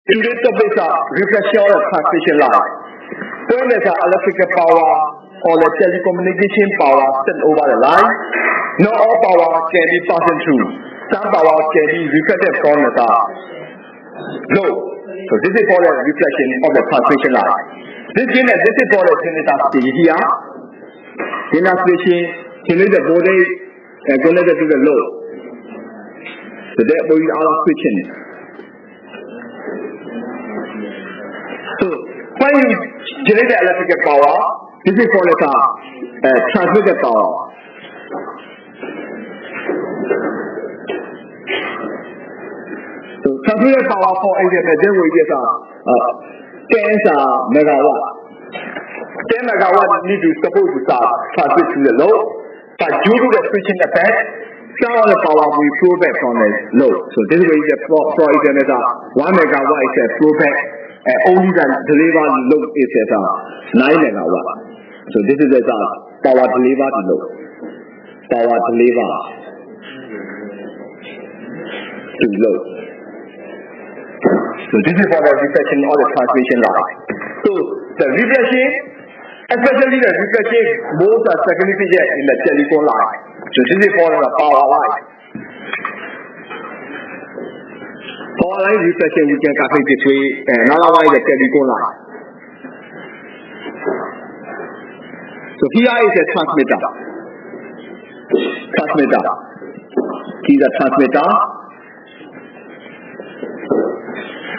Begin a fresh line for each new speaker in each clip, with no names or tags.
Today's topic is reflection of transmission line. When there's electrical power or the telecommunication power sent over the line, not all power can be passing through. Some power can be reflected from the low. So this is for the reflection of the transmission line. This is for the stage here. In a switching, the body connected to the low. So therefore we are switching. So when you generate the electrical power, this is called transmitted power. So transmitted power for example, then we get 10 megawatt. 10 megawatt need to suppose to transmit to the load, but due to the switching effect, some of the power will flow back from the load. So this way the for example 1 megawatt is a flow back. Only the deliver load is at 9 megawatt. So this is the power delivered load. Power deliver to load. So this is for the reflection or the transmission line. So the reflection, especially the reflection, most are significant in the telephone line. So this is for the power line. Power line reflection we can calculate this way, and another one is the telephone line. So here is a transmitter. Here is a transmitter.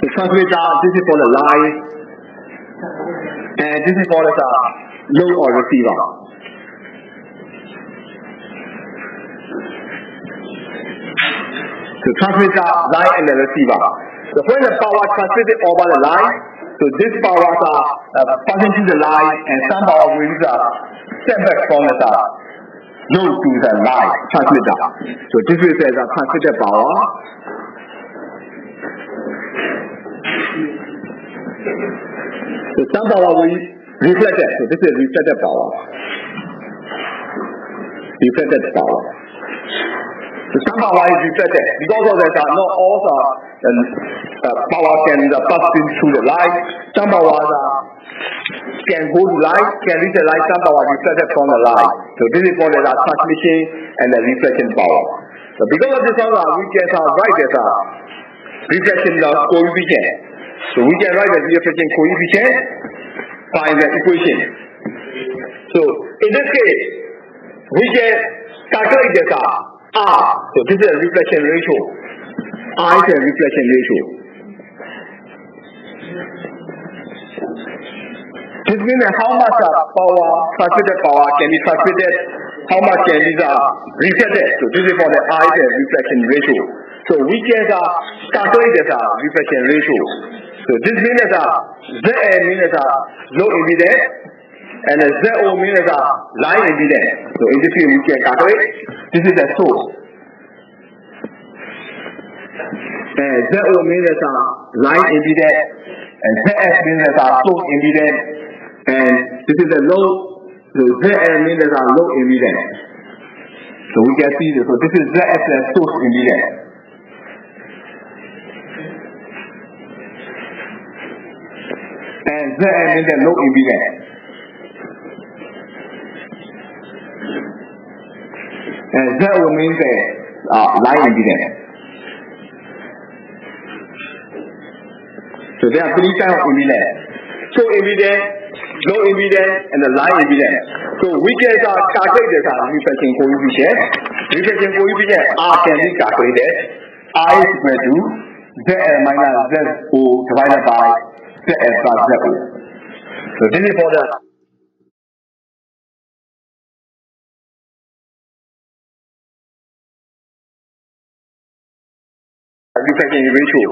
The transmitter, this is for the line, and this is for the load or receiver. So transmitter, line and the receiver. So when the power transmitted over the line, so this power passing through the line and some power will send back from the load to the line transmitter. So this is the transmitted power. So some power will reflect it. So this is reflected power. Reflected power. So some power is reflected because of that. Not all power can pass through the line. Some power can go to line, can reach the line. Some power reflected from the line. So this is for the transmission and the reflection power. So because of this, we can write this reflection coefficient. So we can write the reflection coefficient by the equation. So in this case, we can calculate this R. So this is a reflection ratio. R is a reflection ratio. This means how much power, transmitted power can be transmitted, how much can be reflected. So this is for the R is a reflection ratio. So we can calculate this reflection ratio. So this means ZA means low impedance and ZO means line impedance. So in this way we can calculate. This is the source. And ZO means line impedance and ZS means source impedance. And this is the low. So ZL means low impedance. So we can see this. So this is ZS and source impedance. And ZL means low impedance. And ZO means line impedance. So there are three kinds of impedance. So impedance, low impedance, and the line impedance. So we can calculate this reflection coefficient. Reflection coefficient R can be calculated. R is equal to ZL minus ZO divided by ZL plus ZO. So this is for the reflection ratio.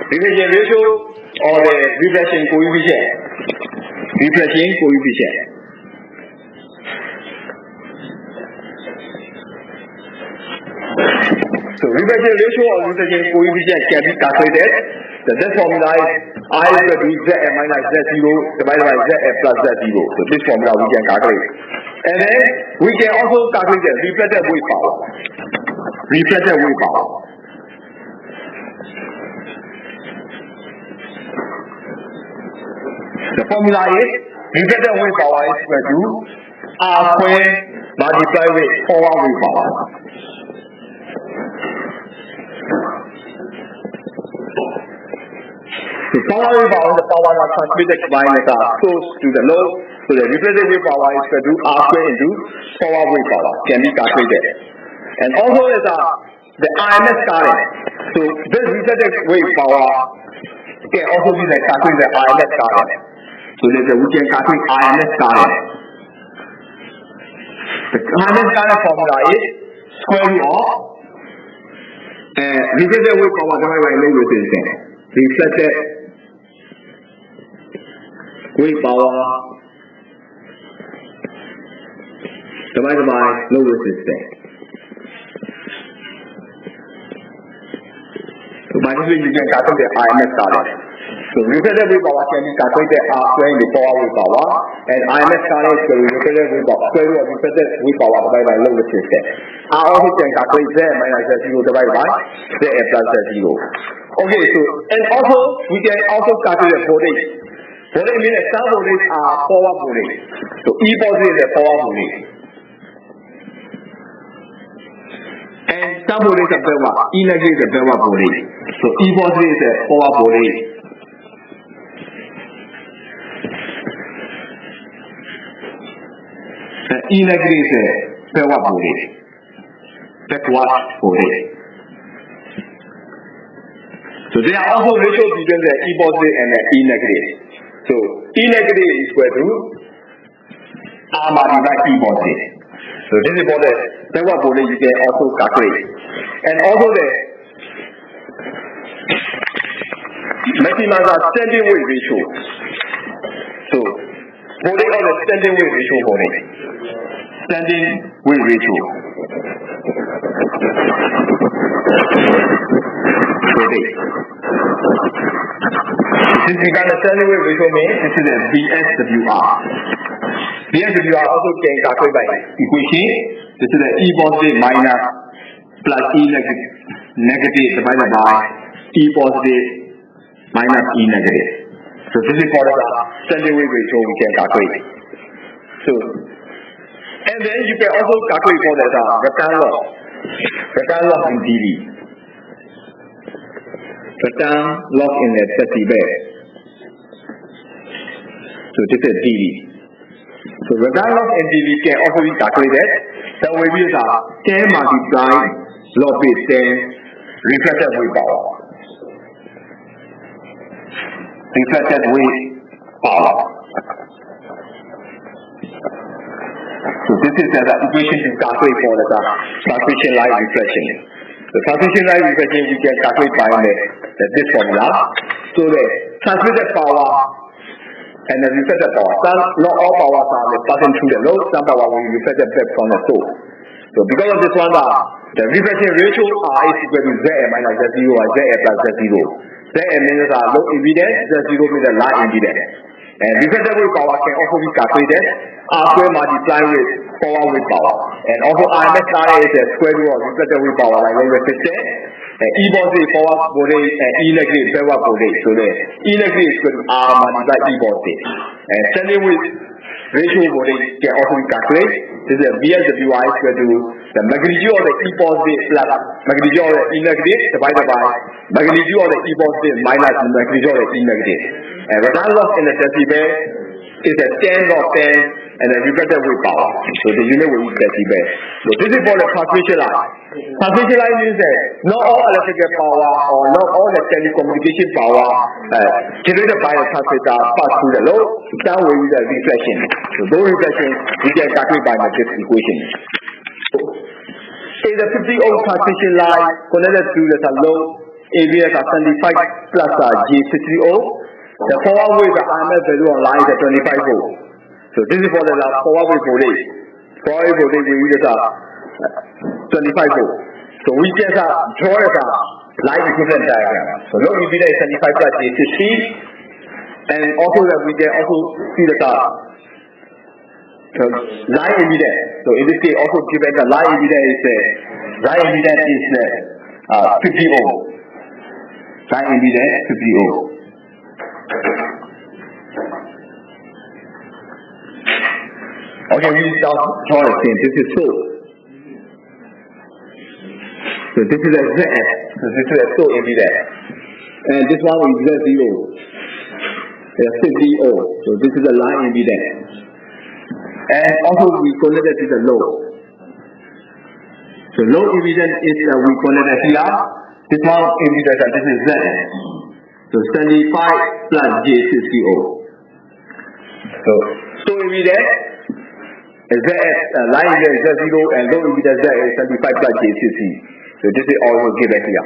Reflection ratio or the reflection coefficient. Reflection coefficient. So reflection ratio or reflection coefficient can be calculated. So this formula is I is equal to ZL minus Z0 divided by ZL plus Z0. So this formula we can calculate. And then we can also calculate the reflected wave power. Reflected wave power. The formula is reflected wave power is equal to R square multiplied with forward wave power. So forward wave power is the power that transmitted by the source to the load. So the reflected wave power is equal to R square into forward wave power can be calculated. And also the RMS current. So this reflected wave power can also be calculated the RMS current. So we can calculate RMS current. The RMS current formula is square root of reflected wave power divided by load resistance. Reflected wave power divided by load resistance. So by this way you can calculate the RMS current. So reflected wave power can be calculated R square into forward wave power, and RMS current is the reflected wave power square root of reflected wave power divided by load resistance. R also can calculate Z minus Z0 divided by ZA plus Z0. Okay, so and also we can also calculate the voltage. Voltage means that some voltage are forward voltage. So E positive is a forward voltage. And some voltage are backward. E negative is a backward voltage. So E positive is a forward voltage. And E negative is a backward voltage. Backward voltage. So there are also ratios between the E positive and the E negative. So E negative is equal to R multiplied E positive. So this is for the backward voltage you can also calculate. And also the maximum standing wave ratio. So voltage of the standing wave ratio voltage. Standing wave ratio. Voltage. Since we got the standing wave ratio means this is the VSWR. VSWR also can calculate by equation. This is the E positive minus plus E negative divided by E positive minus E negative. So this is for the standing wave ratio we can calculate. So and then you can also calculate for the return loss. Return loss in dB. Return loss in the decibel. So this is dB. So return loss in dB can also be calculated. That will be 10 multiplied log base 10 reflected wave power. Reflected wave power. So this is the equation to calculate for the transmission line reflection. The transmission line reflection we can calculate by this formula. So the transmitted power and the reflected power. Not all powers are passing through the load. Some power will be reflected back from the source. So because of this one, the reflection ratio R is equal to Z minus Z0 or Z plus Z0. Z means load impedance, Z0 means the line impedance. And reflected wave power can also be calculated R square multiplied with forward wave power. And also RMS current is the square root of reflected wave power by load resistance. And E positive forward voltage and E negative backward voltage. So the E negative is equal to R multiplied E positive. And standing wave ratio voltage can also be calculated. This is a VSWR is equal to the magnitude of the E positive plus magnitude of the E negative divided by magnitude of the E positive minus the magnitude of the E negative. And return loss in the decibel is a 10 log 10 and the reflected wave power. So the unit will be decibel. So this is for the transmission line. Transmission line means that not all electrical power or not all the telecommunication power generated by the transmitter pass through the load. That will be the reflection. So those reflections we can calculate by this equation. So the 50 ohm transmission line connected to the load ABS are 75 plus J60 ohm. The forward wave RMS value on line is 25 volt. So this is for the forward wave voltage. Forward wave voltage we use 25 volt. So we just draw a line equivalent diagram. So load impedance is 75 plus J60, and also that we can also see the line impedance. So in this case, also given the line impedance is 50 ohm. Line impedance 50 ohm. Okay, we start draw the same. This is so. So this is a ZF. So this is a so impedance. And this one is Z0. Z0. So this is a line impedance. And also we connect it to the load. So load impedance is we connect it here. This one impedance and this is ZF. So 75 plus J60. So impedance ZF line impedance Z0 and load impedance ZF 75 plus J60. So this is also given here.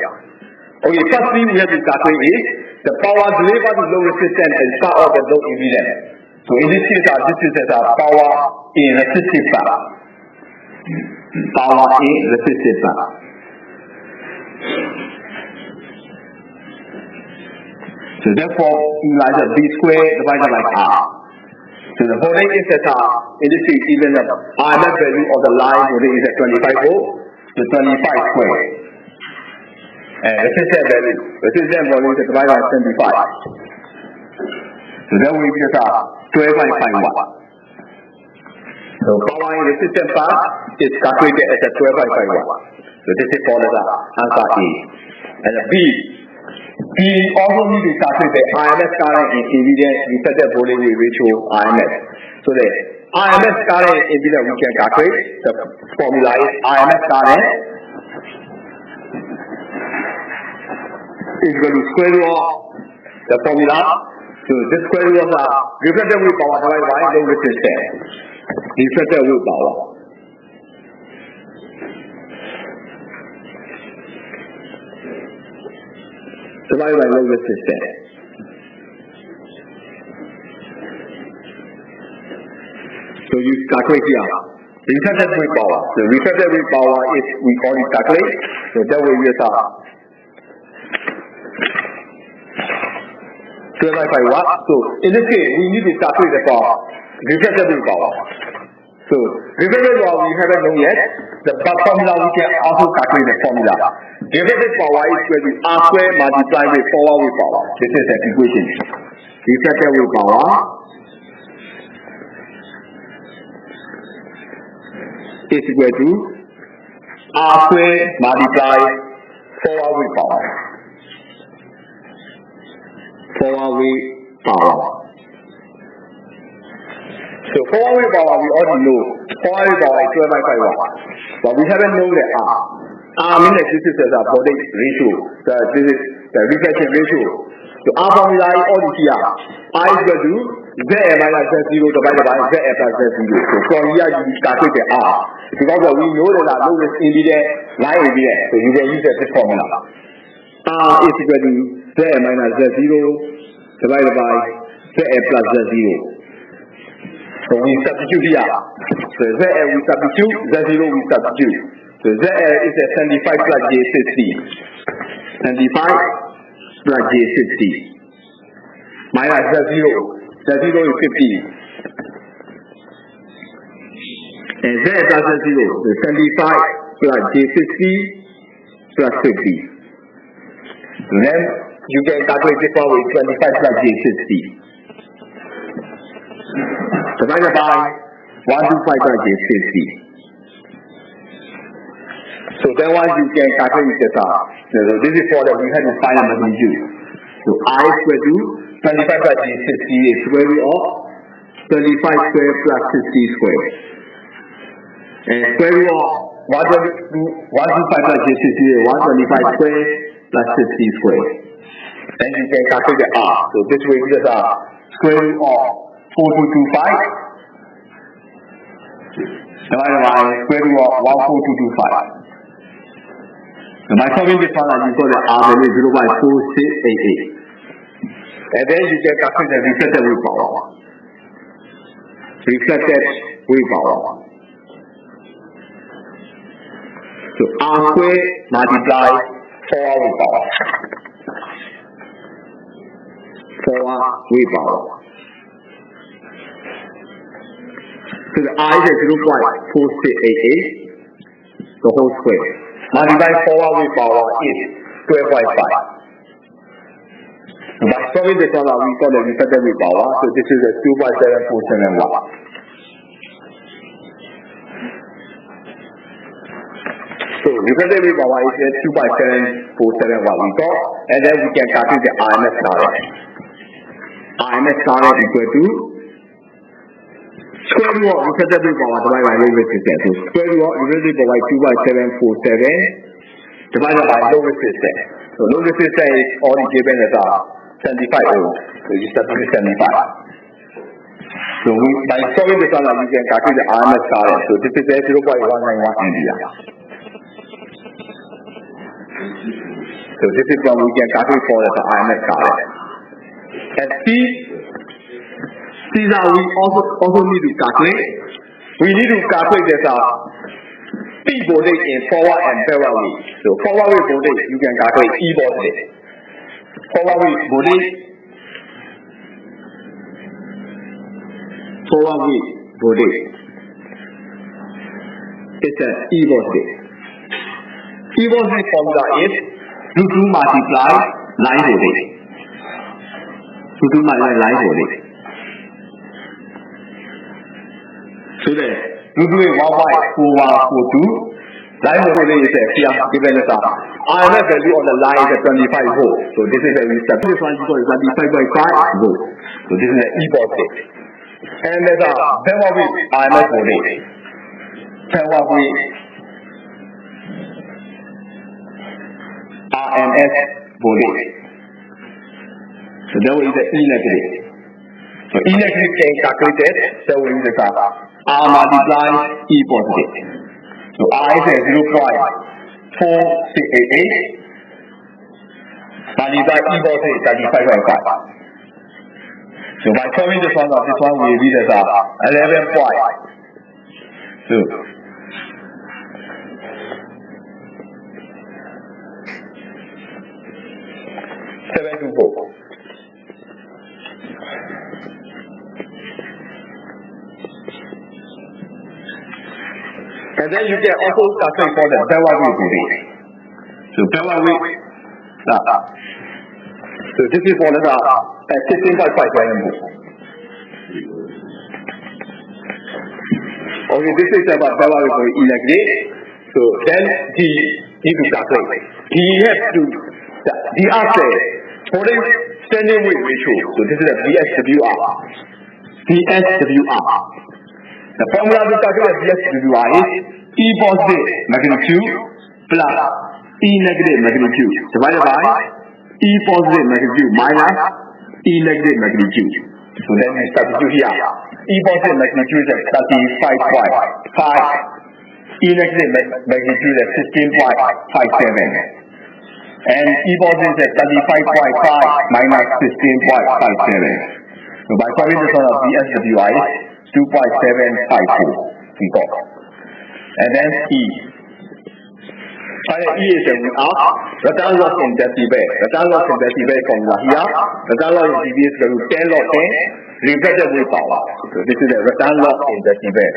Okay, firstly we have to calculate is the power delivered to load resistance as part of the load impedance. So in this case, this is power in resistive part. Power in resistive part. So therefore, like the B square divided by R. So the voltage is in this case, even the RMS value of the line voltage is at 25 volt. So 25 square. And resistance value is divided by 25. So then we get 12.5 watt. So power in resistance part is calculated as a 12.5 watt. So this is called as answer A. And the B also need to calculate the RMS current in impedance reflected voltage ratio RMS. So the RMS current in impedance we can calculate. The formula is RMS current is equal to square root of the formula. So this square root of the reflected wave power divided by load resistance. Reflected wave power. Divided by load resistance. So you calculate here. Reflected wave power. The reflected wave power is we call it calculate. So that way we use 12.5 watt. So in this case, we need to calculate the power, reflected wave power. So reflected power we haven't known yet. The formula we can also calculate the formula. Reflected power is equal to R square multiplied with forward wave power. This is the equation. Reflected wave power is equal to R square multiplied forward wave power. Forward wave power. So forward wave power we already know. Forward wave power is 12.5 watt. But we haven't known the R. R means that this is the voltage ratio. This is the reflection ratio. So R formula is already here. R is equal to ZL minus Z0 divided by ZL plus Z0. So from here you calculate the R. Because we know that load is impedance, line impedance. So you can use this formula. R is equal to ZL minus Z0 divided by ZL plus Z0. So we substitute here. So ZL we substitute, Z0 we substitute. So ZL is a 75 plus J60. 75 plus J60. Minus Z0. Z0 is 50. And ZL plus Z0 is 75 plus J60 plus 50. So then you can calculate this one with 25 plus J60. Divided by 125 plus J60. So then once you can calculate this out. So this is for that we have to find a magnitude. So I is equal to 25 plus J60 is square root of 25 square plus 50 square. And square root of 125 plus J60 is 125 square plus 50 square. Then you can calculate the R. So this way we just square root of 4225 divided by square root of 14225. So by solving this one, you got the R value 0.4688. And then you can calculate the reflected wave power. Reflected wave power. So R square multiply forward wave power. Forward wave power. So the I is 0.4688, the whole square. Multiply forward wave power is 12.5. So by solving this one, we call the reflected wave power. So this is a 2.747 watt. So reflected wave power is 2.747 what we got, and then we can calculate the RMS current. RMS current equal to square root of reflected wave power divided by load resistance. So square root of reflected power is 2.747 divided by load resistance. So load resistance is already given as 75 ohms. So you substitute 75. So by solving this one, you can calculate the RMS current. So this is 0.191 ampere. So this is what we can calculate for the RMS current. And these are we also need to calculate. We need to calculate this P voltage in forward and backward wave. So forward wave voltage you can calculate E voltage. Forward wave voltage. Forward wave voltage. It's an E voltage. E voltage formula is √2 multiply line voltage. √2 multiply line voltage. So that √2 is 1.4142. Line voltage is here given as RMS value on the line is 25 volts. So this is a this one is 25.5 volts. So this is an E voltage. And there's a backward wave RMS voltage. Backward wave RMS voltage. So that will be the E negative. So E negative can calculate it. That will be the R multiply E positive. So R is 0.4688 multiply E positive 35.5. So by solving this one will be as 11 point. So 724. And then you can also calculate for the backward wave voltage. So backward wave. So this is for the 16.57 volts. Okay, this is about backward wave voltage electric. So then he need to calculate. He has to the answer for the standing wave ratio. So this is the VSWR. VSWR. The formula to calculate VSWR is E positive magnitude plus E negative magnitude divided by E positive magnitude minus E negative magnitude. So then we substitute here. E positive magnitude is 35.5. E negative magnitude is 16.57. And E positive is 35.5 minus 16.57. So by solving this one of VSWR is 2.754. We got. And then E. Finally, E is a return loss in decibel. Return loss in decibel formula here. Return loss in dB is equal to 10 log 10 reflected wave power. So this is the return loss in decibel.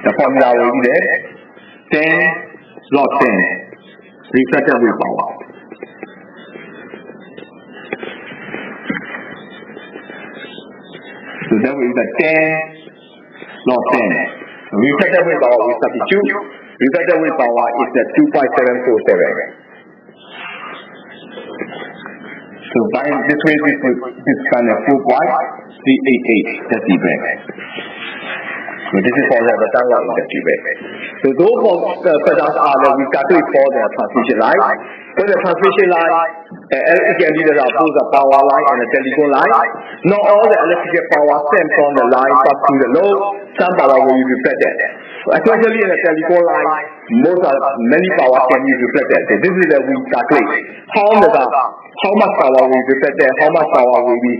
The formula will be there 10 log 10 reflected wave power. So that will be the 10 log 10. So reflected wave power we substitute. Reflected wave power is the 2.747. So by this way this kind of 4.388 decibel. So this is for the return loss in decibel. So those products are that we calculate for the transmission line. For the transmission line, it can be both the power line and the telephone line. Not all the electrical power sent from the line pass through the load. Some power will be reflected. Especially in the telephone line, many power can be reflected. So this is that we calculate how much power will be reflected, how much power will be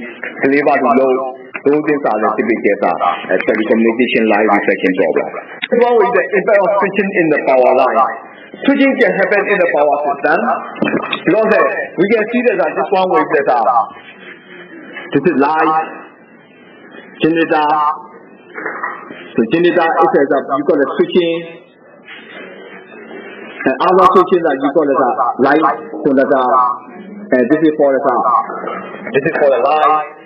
delivered to load. Those things are the typical telecommunication line reflection problem. One is the impact of switching in the power line. Switching can happen in the power system because we can see that this one with this is live generator. So generator is you got a switching, and other switching that you got light. So that this is for the light.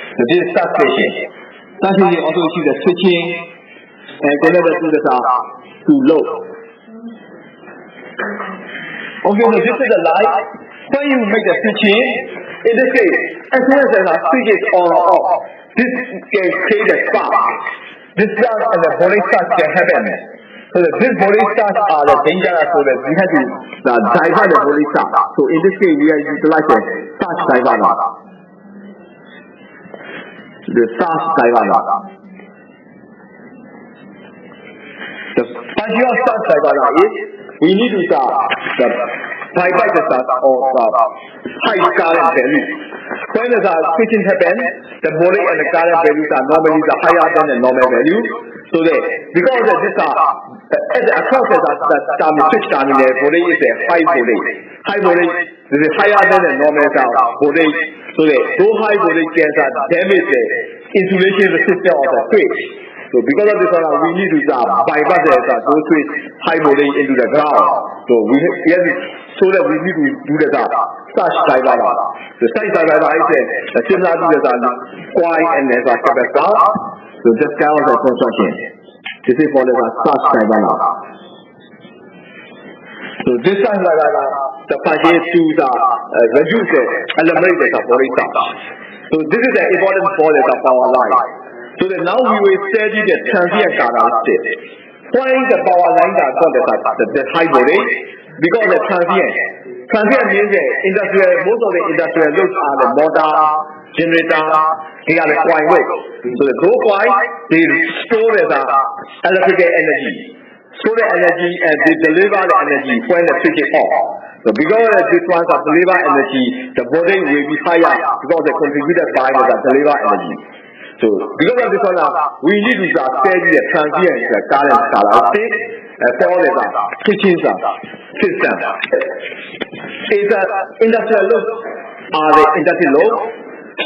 So this is substation. Sometimes you also see the switching and connected to the to low. Okay, so this is the light. When you make the switching, in this case, as soon as the switch is on or off, this can create a spark. This spark and the body starts can happen. So that this body starts are the dangerous, so that we have to divert the body start. So in this case, we are utilizing starch diverter. The starch diverter. The function of starch diverter is we need to bypass the starch or high current value. When the switching happens, the body and the current values are normally higher than the normal value. So that because of this across the switch terminal, body is a high body. High body this is higher than the normal body. So that low high body can damage the insulation system of the switch. So because of this we need to bypass those switch high body into the ground. So we have to, so that we need to do the starch diverter. The starch diverter is similar to the coil and the capacitor. So just kind of the construction. This is for the starch diverter. So this starch diverter, the function is to reduce eliminate the body starch. So this is the important for the power line. So that now we will study the transient characteristic. Why the power lines are called the high voltage? Because the transient. Transient means the industrial, most of the industrial loads are the motor, generator, they are the coil weight. So the low coil, they store the electrical energy. Store the energy and they deliver the energy when the switch is off. So because this one deliver energy, the voltage will be higher because they contributed by the deliver energy. So because of this one, we need to study the transient current characteristic for the switching system. Is the industrial load are the industrial load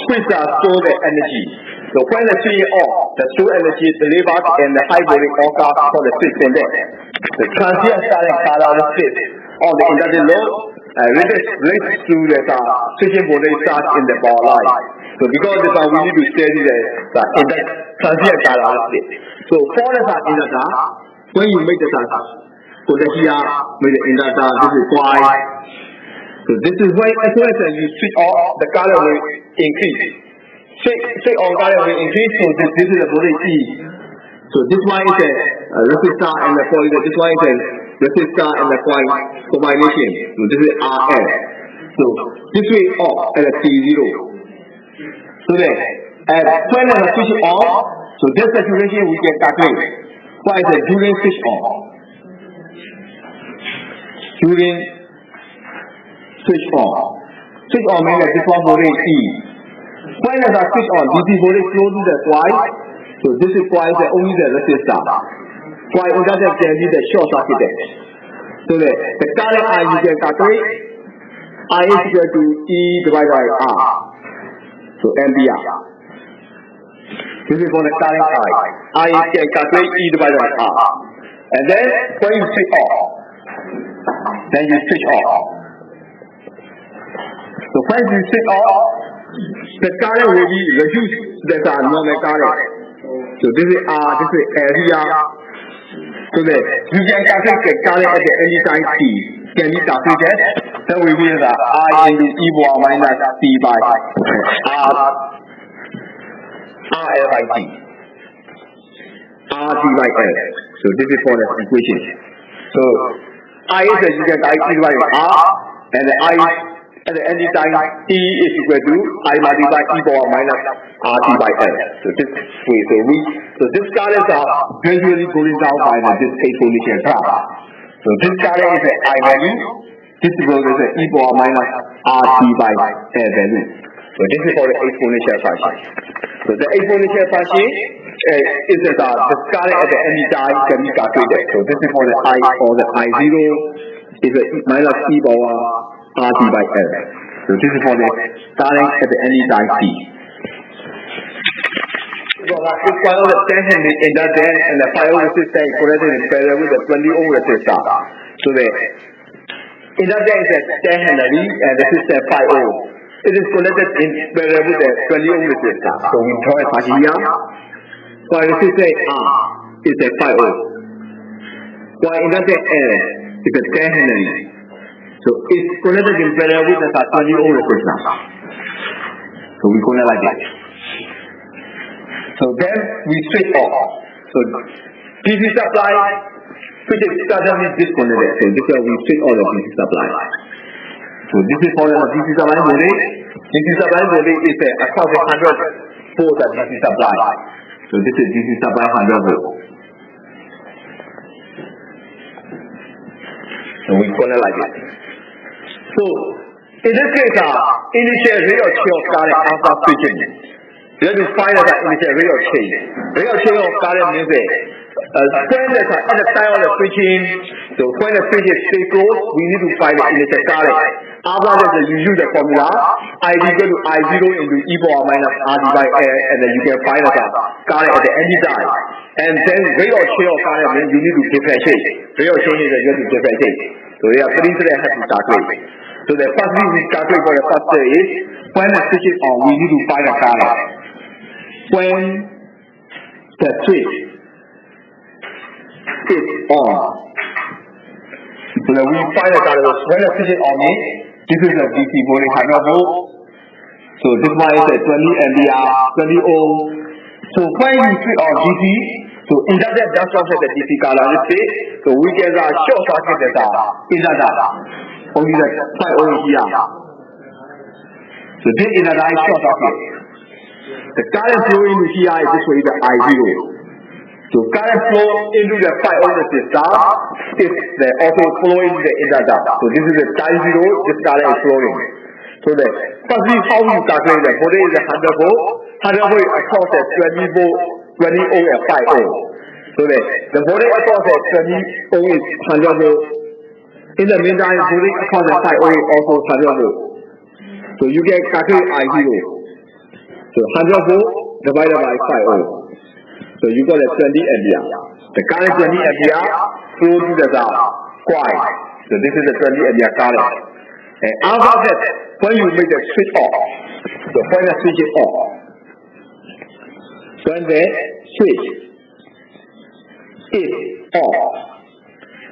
which store the energy. So when the switch is off, the stored energy is delivered and the high voltage occurs for the switch in there. The transient current characteristic of the industrial load relates to the switching voltage charge in the power line. So because of this one, we need to study the transient characteristic. So for the inductor, when you make the potential with the inductor, this is why. So this is why as soon as you switch off, the current will increase. Switch on current will increase, so this is the voltage E. So this one is a resistor and the coil. This one is a resistor and the coil combination. So this is RL. So this way off at a T0. So then, when the switch is on, so this saturation we can calculate. What is the during switch on? During switch on. Switch on means that this one voltage E. When the switch on, DC voltage flow to the coil. So this is coil only the resistor. Coil inductor can be the short circuit. So the current I you can calculate. I is equal to E divided by R. So ampere. This is for the current I can calculate E divided by R. And then when you switch off, then you switch off. So when you switch off, the current will be reduced to the normal current. So this is R, this is area. So that you can calculate the current at any time T. Can be calculated? That will be the I into E bar minus T by RL by T. RT by L. So this is for the equation. So I is you can calculate T by R and the I at any time T is equal to I multiply E bar minus RT by L. So this way, so this currents are gradually going down by this exponential graph. So this current is an I value. This is an E bar minus RT by L value. So this is for the exponential function. So the exponential function is the current at any time can be calculated. So this is for the I or the I0 is a minus E bar RT by L. So this is for the current at any time T. So it's one of the 10 Henry inductor and the 5 ohm resistor is connected in parallel with the 20 ohm resistor. So the inductor is at 10 Henry and the resistor 5 ohm. It is connected in parallel with the 20 ohm resistor. So we draw a path here. While resistor R is a 5 ohm. While inductor L is a 10 Henry. So it's connected in parallel with the 20 ohm resistance. So we connect like that. So then we switch off. So DC supply, which is suddenly disconnected. So this is where we switch off the DC supply. So this is for the DC supply voltage. DC supply voltage is across 100 volts at DC supply. So this is DC supply 100 volts. So we connect like this. So in this case, initial rate of change of current after switching. You have to find out the initial rate of change. Rate of change of current means when at the time of the switching, so when the switch is stay close, we need to find the initial current. After that, you use the formula I equal to I0 into e power minus R divided by L, and then you can find the current at the any time. And then rate of change of current means you need to differentiate. Rate of change is that you have to differentiate. So there are three things that have to calculate. So the first thing we calculate for the first step is when the switch is on, we need to find the current. When the switch is on, so that we find the current. When the switch is on, this is a DC voltage 100 volt. So this one is a 20 ampere, 20 ohm. So when you switch on DC, so inductor just offset the DC current. So we get a short circuit that inductor. Only the 5 ohm here. So this inductor is short circuit. The current flow into here is this way, the I0. So current flow into the 5 ohm resistor is the also flow into the inductor. So this is the time 0, this current is flowing. So the firstly how you calculate the voltage is 100 volt. 100 volt across the 20 volt, 20 ohm and 5 ohm. So the voltage across the 20 ohm is 100 volt. In the meantime, voltage across the 5 ohm is also 100 volt. So you can calculate I0. So 100 volt divided by 5 ohm. So you got a 20 ampere. The current 20 ampere flow to the coil. So this is the 20 ampere current. And after that, when you make the switch off, so when the switch is off, when the switch is off,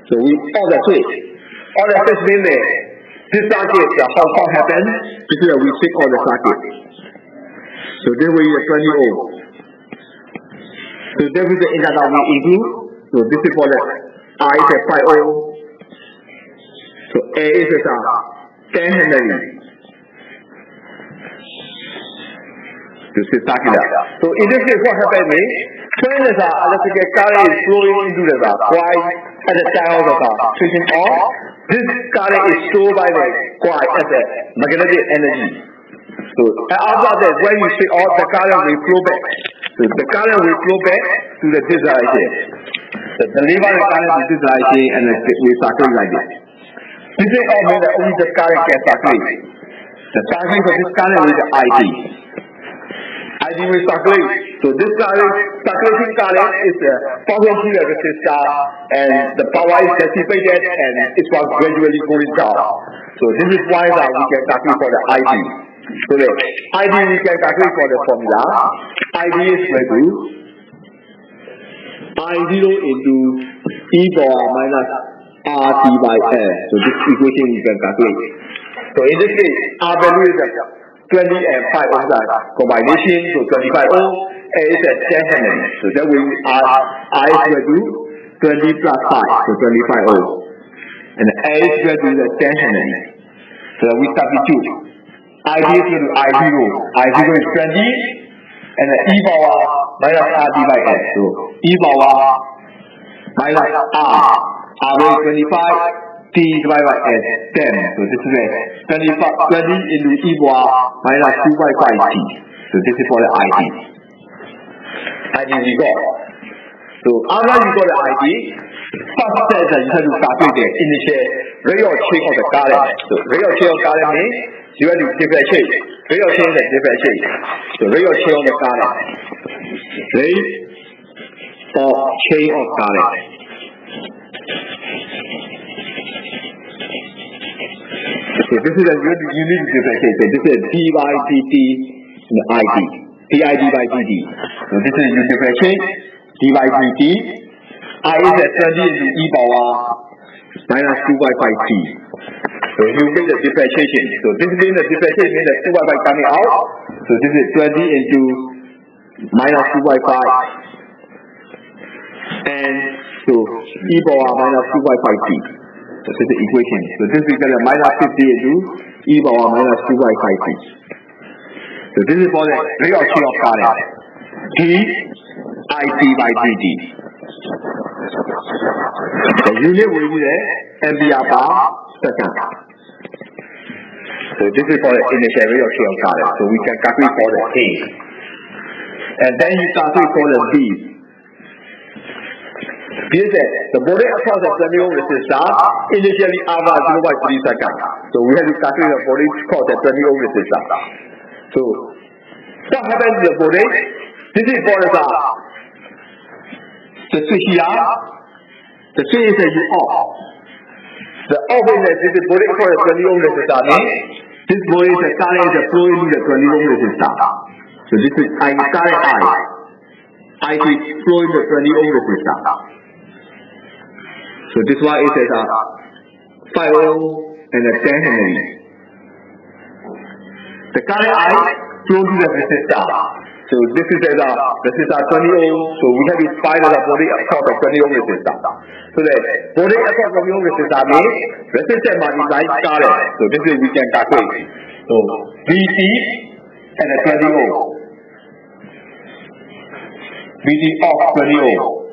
so we off the switch. All the switch means this circuit, how happens? This is we switch on the circuit. So this way is 20 ohm. So this is the inductor we include. So this is for the I is a 5 ohm. So A is a 10 Henry. This is circular. So in this case, what happens is when the electrical current is flowing into the coil at the time of the switching on, this current is stored by the coil as a magnetic energy. So after that, when you switch off, the current will flow back. So the current will flow back to the this direction. So deliver the current to this direction and we circulate like this. This is all means that only the current can circulate. The circulation of this current is the ID. ID will circulate. So this current, circulation current is passing through the resistor and the power is dissipated and it was gradually going down. So this is why that we can calculate for the ID. So the ID we can calculate for the formula. ID is equal to I0 into e power minus RT by L. So this equation we can calculate. So in this case, R value is 20 and 5 ohm combination, so 25 ohm, A is at 10 Henry. So that will be I is equal to 20 plus 5, so 25 ohm. And A is equal to the 10 Henry. So we substitute. ID is equal to I0. I0 is 20 and the e power minus RT by L. So e power minus R is 25, T divided by S, 10. So this is 20 into e power minus 2.5 T. So this is for the ID. ID we got. So after you got the ID, first step that you have to calculate the initial rate of change of the current. So rate of change of current means you have to differentiate. Rate of change is differentiate. So rate of change of the current. Rate of change of current. So this is a you need to differentiate. So this is d by dt and ID. dID by dt. So this is you differentiate d by dt. I is at 20 into e power minus 2 by 5t. So you make the differentiation. So this means the differentiation means that 2 by 5 coming out. So this is 20 into minus 2 by 5. And so e power minus 2 by 5t. So this is the equation. So this becomes a minus 50 into e power minus 2 by 5t. So this is for the rate of change of current. dIT by dt. The unit will be the ampere per second. So this is for the initial rate of change of current. So we can calculate for the A. And then you calculate for the B. This is the voltage across the 20 ohm resistor initially after 0.3 seconds. So we have to calculate the voltage across the 20 ohm resistor. So what happens to the voltage? This is for the switch here. The switch is you off. The off is this is voltage across the 20 ohm resistor. This voltage the current is flowing into the 20 ohm resistor. So this is current I is flowing the 20 ohm resistor. So this one is a 5 ohm and a 10 Henry. The current I flows to the resistor. So this is a resistor 20 ohm. So we have to find the voltage across the 20 ohm resistor. So the voltage across the 20 ohm resistor means resistance multiplies current. So this is we can calculate. So VT and a 20 ohm. VT of 20 ohm.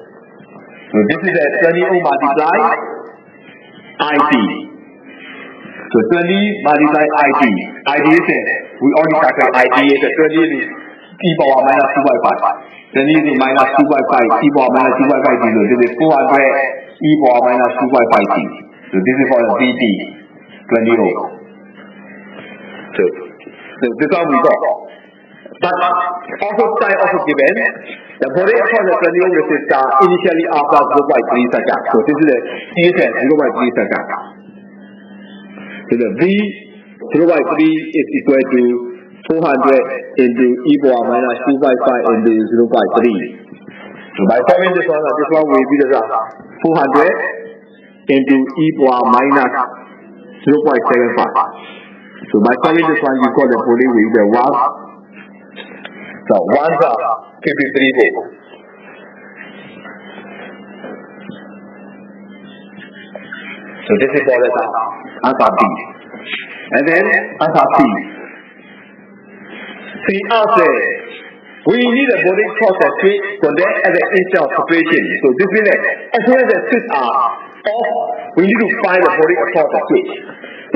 So this is a 20 ohm multiply IT. So 20 multiply IT. IT is we only calculate IT is a 20 is e power minus 2 by 5. 20 is minus 2 by 5 e power minus 2 by 5 0. This is 400 e power minus 2 by 5t. So this is for the VT 20 ohm. So this one we got. But also time also given. The voltage across the 20 ohm resistor initially after 0.3 seconds. So this is the TSN 0.3 seconds. So the V 0.3 is equal to 400 into e power minus 2 by 5 into 0.3. So by solving this one will be the 400 into e power minus 0.75. So by solving this one, you call the voltage will be 1. So 1's 53 volts. So this is for the answer B. And then answer C. See answer. We need a voltage cross the switch connect at the instant of separation. So this means that as soon as the switch are off, we need to find the voltage across the switch.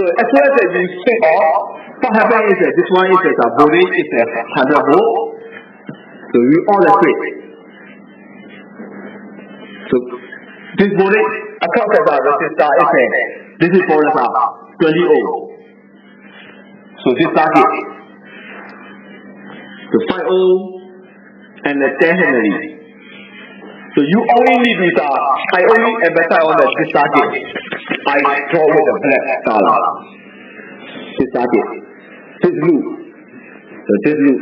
So as soon as you switch off, what happens is that this one is a voltage is a 100 volt. So we on the switch. So this voltage across the resistor is this is for the 20 ohm. So this circuit. So 5 ohm and the 10 Henry. So you only need to I only emphasize on this circuit. I draw with the black color. This circuit. This loop. So this loop.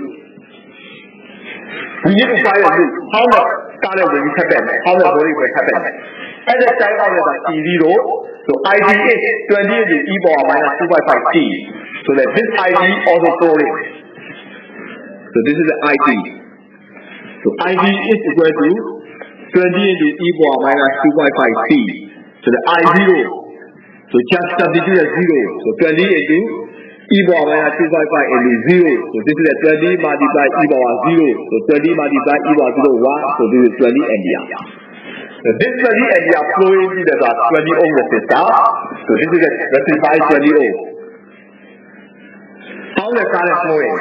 We need to find a loop. How the current will happen? How the voltage will happen? At the time of the T0, so ID is 20 into e power minus 2 by 5t. So that this ID also flowing. So this is the ID. So ID is equal to 20 into e power minus 2 by 5t. So the I0. So just substitute the 0. So 20 into e power minus 2 by 5 into 0. So this is the 20 multiplied e power 0. So 20 multiplied e power 0 1. So this is 20 ampere. So this 20 ampere flowing into the 20 ohm resistor. So this is the rectified 20 ohm. How the current flowing?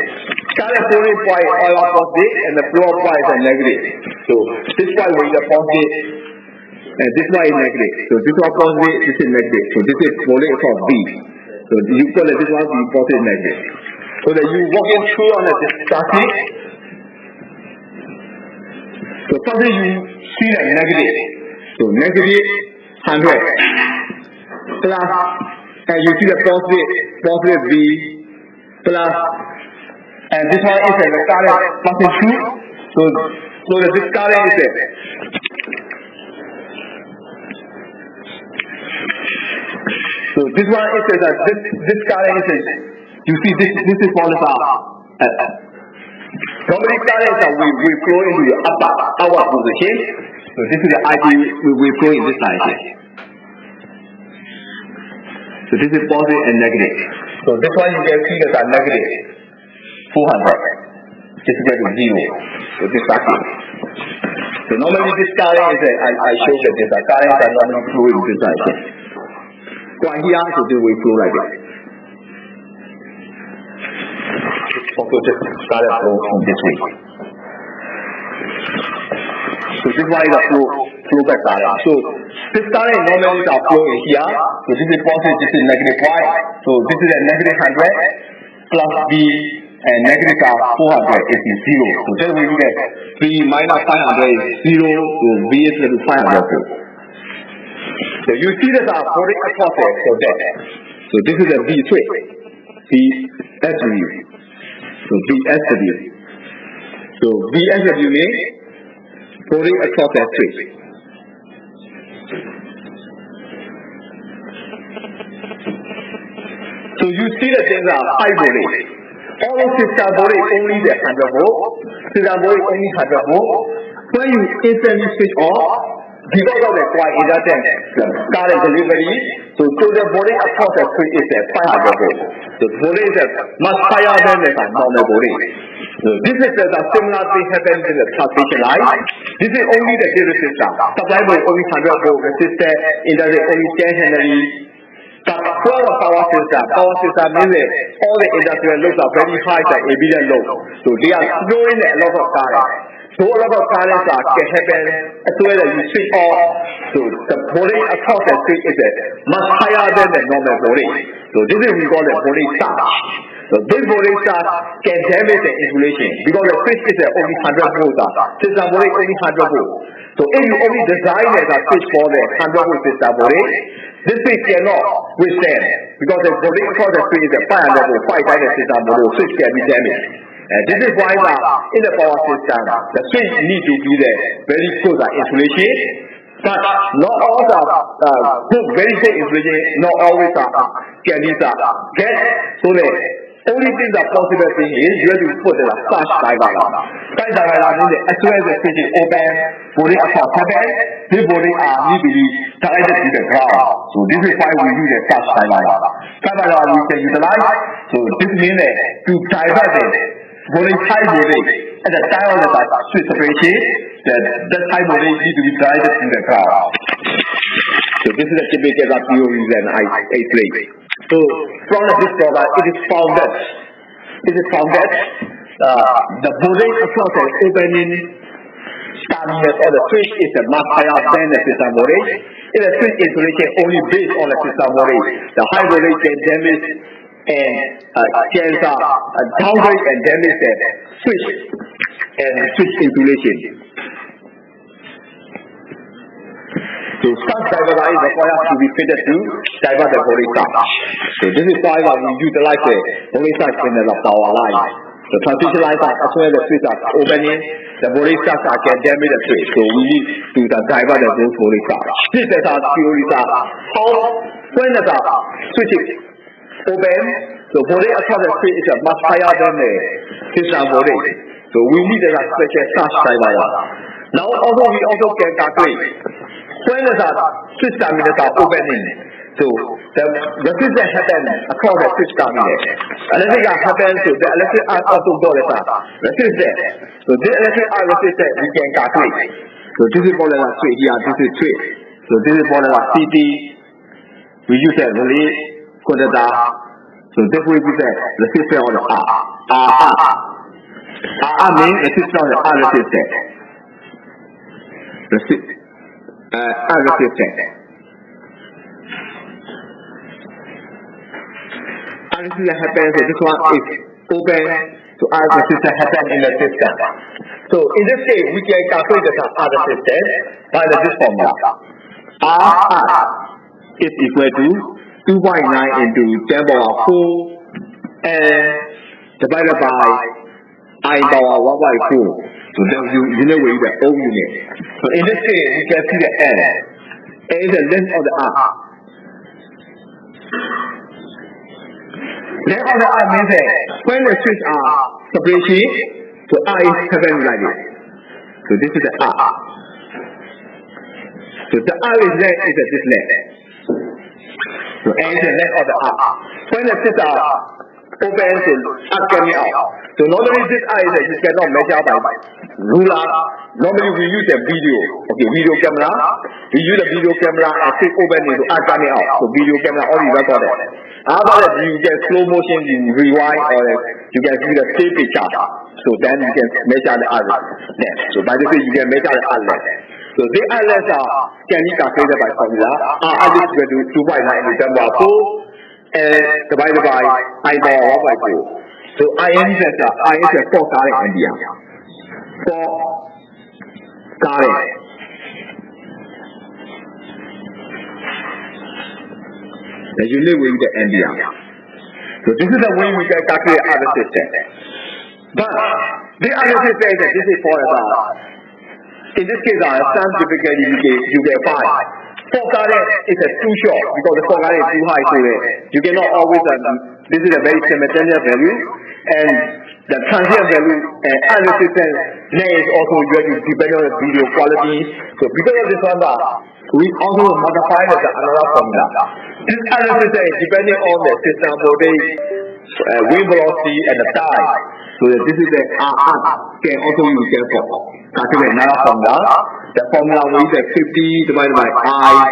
Current flowing point oil of positive and the flow of point is negative. So this point will be the positive and this one is negative. So this one positive, this is negative. So this is voltage across B. So you call it this one be positive negative. So that you walking through on this circuit. So something you see the negative. So negative 100 plus and you see the positive V plus And this one is the current passing through. So this current is it. So this one is this current is it. You see this is one of our normally currents that we flow into the upward position. So this is the idea we flow in this direction. So this is positive and negative. So this one you can see as a negative 400. This is going to 0. So this vacuum. So normally this current is I show that there's a current that normally flow in this direction. So here so this will flow like this. Also just started flow from this way. So this one is a flow back current. So this current normally is a flow in here. So this is positive, this is negative y. So this is a negative 100 plus b and negative 400 is 0. So then we will get b minus 500 is 0. So b is equal to 500. So you see that our body across it. So this is a b switch. BSW. So BSW. So BSW means body across that switch. So you see that there's a high voltage. All of system voltage only the 100 volt. System voltage only 100 volt. When you instantly switch off, because of the quiet inductance, the current delivery, so the voltage across the switch is at 500 volt. The voltage is much higher than the normal voltage. So this is the similar thing happens in the transmission line. This is only the zero system. Supply voltage only 100 volt, resistor inductance only 10 Henry. But for the power system means that all the industrial loads are very high, like ambient load. So they are flowing a lot of current. So a lot of currents can happen as well as you switch off. So the voltage across the switch is much higher than the normal voltage. So this is we call the voltage charge. So this voltage charge can damage the insulation because the switch is only 100 volts. System voltage only 100 volts. So if you only design as a switch for the 100 volt system voltage, this switch cannot withstand because the voltage across the switch is 500 volt, 5 times the system voltage, switch can be damaged. And this is why in the power system, the switch needs to be there very close insulation. But not all the very good insulation, not always can be get. So the only thing that possible thing is you have to put a flash diver. Flash diver means as soon as the switch is open, voltage across happen, this voltage need to be directed to the ground. So this is why we use a flash diver. Flash diver we can utilize. So this means that to divert it. Voltage high voltage at the time of the switch separation, that high voltage needs to be directed to the ground. So this is a typical theory that I explained. So from this product, it is found that the voltage across the opening terminus or the switch is much higher than the system voltage. If the switch insulation only based on the system voltage, the high voltage can damage and can downgrade and damage the switch and switch insulation. So such diver is required to be fitted to divert the voltage charge. So this is why we utilize the voltage charge in the power line. The transmission lines as soon as the switch are opening, the voltage charge can damage the switch. So we need to divert the voltage charge. This is our theory how when the switch is open, the voltage across the switch is much higher than the system voltage. So we need a special charge diver. Now we also can calculate when the switch terminals are opening. So the resistance happens across the switch terminal. Electric arc happens, so the electric arc also does resistance. So this electric arc resistance we can calculate. So this is for the switch here, this is switch. So this is for the CT. We use a relay quantizer. So this will be the resistance on the R. R means resistance on the R resistance. R resistance. R resistance happens, so this one is open, so R resistance happens in the system. So in this case, we can calculate the R resistance by this formula. R is equal to 2.9 into 10 power 4 and divided by I power 1/4. So then you know where the O unit. So in this case, you can see the N. A is the length of the arm. Length of the arm means that when the switch are separation, so R is 7 like this. So this is the R. So the R is length is this length. So A is the length of the R. When the switch are open, so R coming out. So normally this R is that you cannot measure by ruler. Normally we use a video, video camera. We use a video camera and switch open into R coming out. So video camera only record it. After that you get slow motion, you rewind or you can see the same picture. So then you can measure the R length. So by this way you can measure the R length. So the R length can be calculated by formula. R is equal to 2.9 into 10 and divided by I power 1/4. So I is a 4 current idea. 4 current. The unit will be the NDR. So this is the way we can calculate other system. But the other system is that this is for in this case, some typically you get 5. 4 current is too short because the 4 current is too high, so you cannot always. This is a very simultaneous value, and the transient value and other system name is also depending on the video quality. So because of this one, we also modify it as another formula. This other system is depending on the system voltage, wind velocity, and the time. So this is the R can also use for calculate another formula. The formula will be 50 divided by I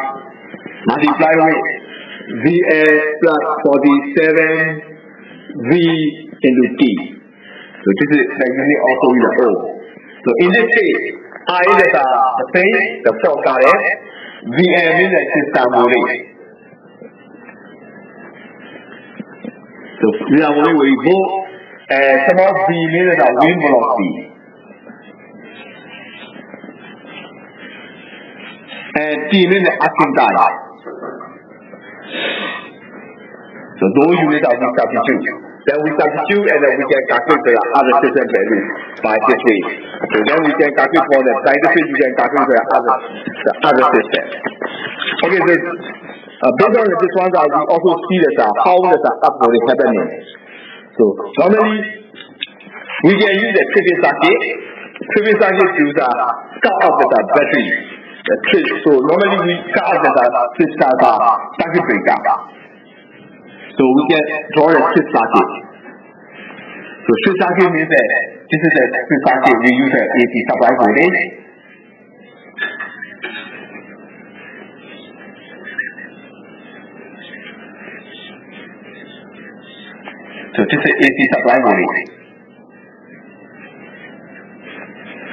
multiplied with VA plus 47 V into T. So this is the unit also with the O. So in this case, I is the phase, the 4 current, VA means the system voltage. So system voltage will be both, small V means the wind velocity. And T means the acting time. So those units are we substitute. Then we substitute and then we can calculate the other system value by this way. So then we can calculate for the scientific, you can calculate the other system. Okay, so based on this one, we also see that how the uploading happening. So normally we can use the tripping circuit. Tripping circuit to cut off the battery. So normally we cut off the switch circuit breaker. So we can draw a switch circuit. So switch circuit means that this is a switch circuit. We use an AC supply voltage. So this is AC supply voltage.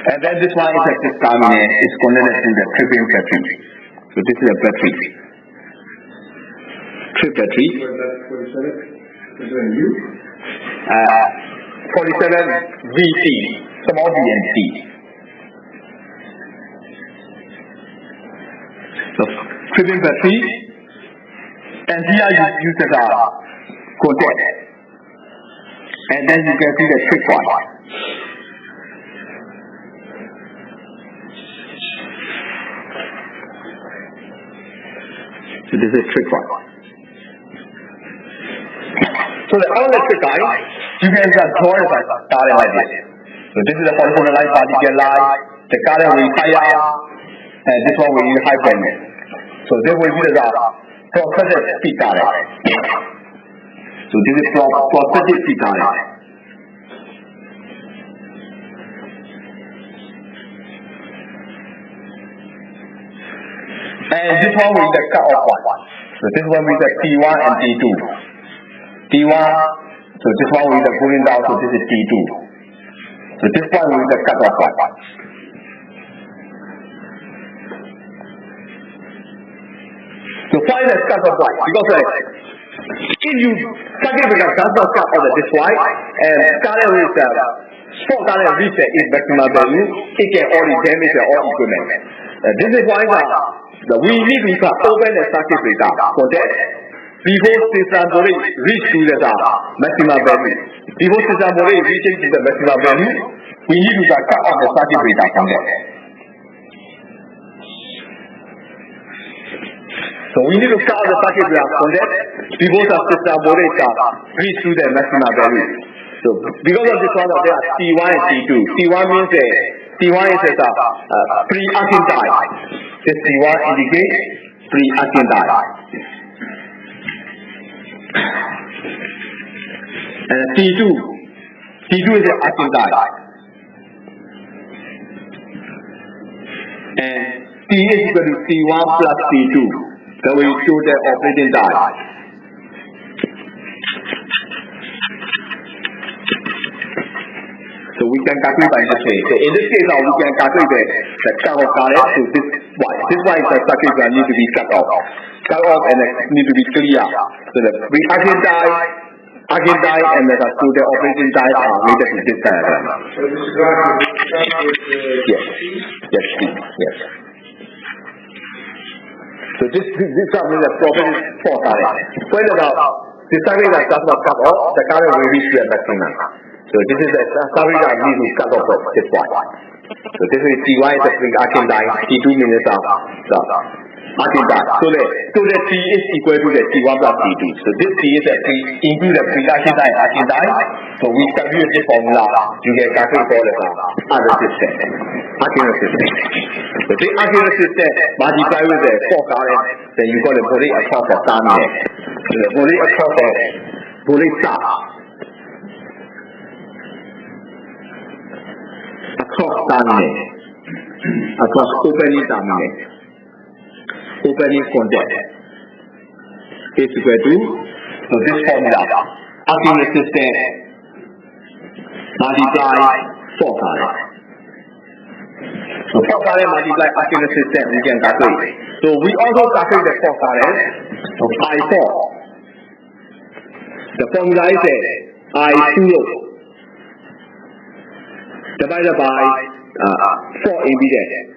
And then this one is a fixed terminal. It's connected to the tripping battery. So this is a battery. Trip battery. 47 VT, small v and T. So tripping battery. And here you use the contact. And then you can see the trip one. So this is trick one. So the all-electric line, you can just draw it by current like this. So this is the horizontal line, vertical line. The current will be higher, and this one will be high brightness. So this will be the processed speed current. So this is processed speed current. And this one will be the cut-off one. So this one will be the T1 and T2. T1, so this one will be the going down, so this is T2. So this one will be the cut-off one. So find the cut-off one, because if you circuit breaker does not cut off this one, and current with small current reach its maximum value, it can only damage all equipment. This is why we need to open the circuit breaker for that before system voltage reach to the maximum value. before system voltage reaching to the maximum value, we need to cut off the circuit breaker from there. So we need to cut off the circuit breaker from that before the system voltage reach to the maximum value. So because of this one, there are T1 and T2. T1 means T1 is a pre-acting die. This T1 indicates pre-acting die. And T2 is an acting die. And T is equal to T1 plus T2. So we show the operating die. So we can calculate by this way. So in this case now we can calculate the cut off current to this Y. This Y is the circuit that needs to be cut off. Cut off and it needs to be clear. So the pre-acting die, acting die and the operating die are related to this diagram.
So this graph is
Yes. So this graph is a property for current. When the circuit that does not cut off, the current will reach the maximum. So this is the circuit that needs to cut off this Y. So this is T1 is the pre-acting die, T2 means the acting die. So the T is equal to the T1 plus T2. So this T is into the pre-acting die, acting die. So we substitute this formula, you get calculate for the other system, acting system. So this acting system multiply with the force current, then you got the voltage across the terminal. So the voltage across the voltage charge. Across terminal, across opening terminal, opening contact is equal to, so this formula, acting system multiply force current. So force current multiply acting system we can calculate. So we also calculate the force current of I4. The formula is I0 divided by 4 impedance.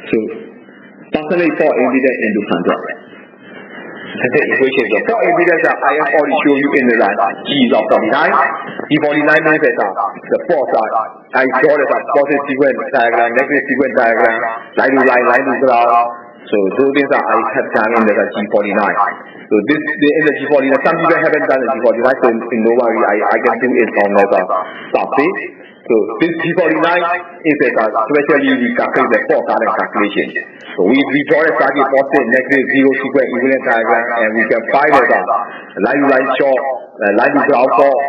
So translate 4 impedance into 100. That's the equation. So 4 impedance I have already shown you in the line. G is of 49. G49 means that the force I draw the positive sequence diagram, negative sequence diagram, line to line to ground. So those things I have done in the G49. So this in the G49, some people haven't done the G49, so in no worry, I can do it on the surface. So this G49 is especially we calculate the force current calculation. So we draw a circuit positive, negative, zero sequence equivalent diagram, and we can find the line to line short, line to ground short.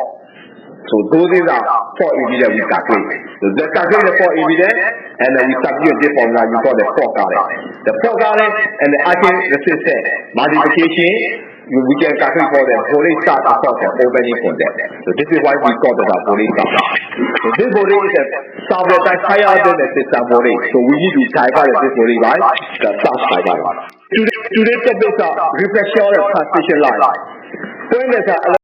So those things are 4 impedance we calculate. So let's calculate the 4 impedance, and then we substitute this formula you call the force current. The force current and the acting resistance multiplication, we can calculate for the voltage charge across the opening contact. So this is why we call it a voltage charge. So this voltage is somewhere higher than the system voltage. So we need to divide this voltage by the charge divided. Today's topic is reflection of transmission line. When there's a